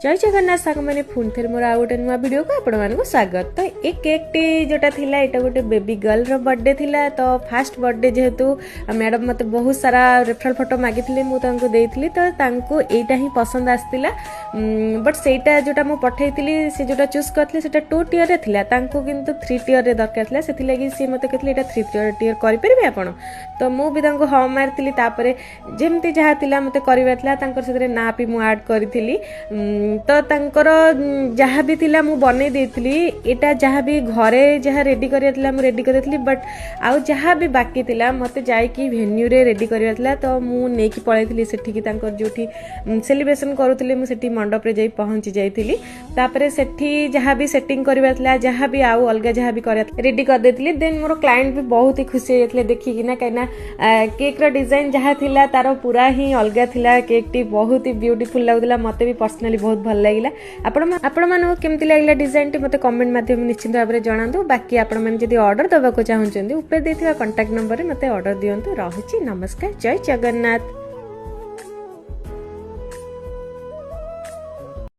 जय जगन्नाथ सांग मैंने पुणी थे मोर आउ गोटे नुआ वीडियो को आपण मानक स्वागत। तो ये केक टी जोटा थिला एटा गोटे बेबी गर्ल रो बर्थडे थिला। तो फास्ट बर्थडे जेहेतु मैडम मते बहुत सारा रेफरल फोटो मागिथिले मु तांको देइथिली तो तांको एटा ही पसंद आस्तिला। बट सेटा जोटा मु पठेइथिली से जोटा चूज करथिले सेटा 2 टियर रे थिला तांको किंतु 3 टियर रे दरकार थिला सेथि लागि से मते कहथिले एटा 3 टियर करि परिबे आपण। तो मु भी तांको ह मारथिली तापरे जेमति जहा थिला मते करिबा थिला तांकर सेतरे ना पी मु ऐड करिथिली। तो तांकर जहाँ भी थिला मु बनै देथिली एटा जहाँ भी घरे जहाँ रेडी करिया थिला मु रेडी करथिली। बट आउ जहाँ भी बाकी थिला मते जाय कि वेन्यू रे रेडी करिया थिला तो मु नेकी पळैथिली सेठी कि तांकर जोठी सेलिब्रेशन करूथिले मु सेठी मंडप रे जाई पहुंची जाईथिली। तापरे सेठी जहाँ भी सेटिंग करिया थिला जहाँ भी आउ अलगा जहाँ भी करिया रेडी कर देथिली। देन मोर क्लाइंट भी बहुत ही खुशी होइथिले देखि कि ना काइना केक रो डिजाइन जहाँ थिला तारो पूरा ही अलगा थिला। केक टी बहुत ही ब्यूटीफुल लागुला मते भी पर्सनली बहुत भल लागिला। आपण मानको केमति लागिला डिजाइन टी मते कमेंट माध्यम निश्चित भाबरे जणांतु। बाकी आपण माने जदि ऑर्डर दबाको चाहउछन्ती ऊपर देथिबा कांटेक्ट नंबर रे मते ऑर्डर दियंतु। रहुची नमस्कार, जय जगन्नाथ।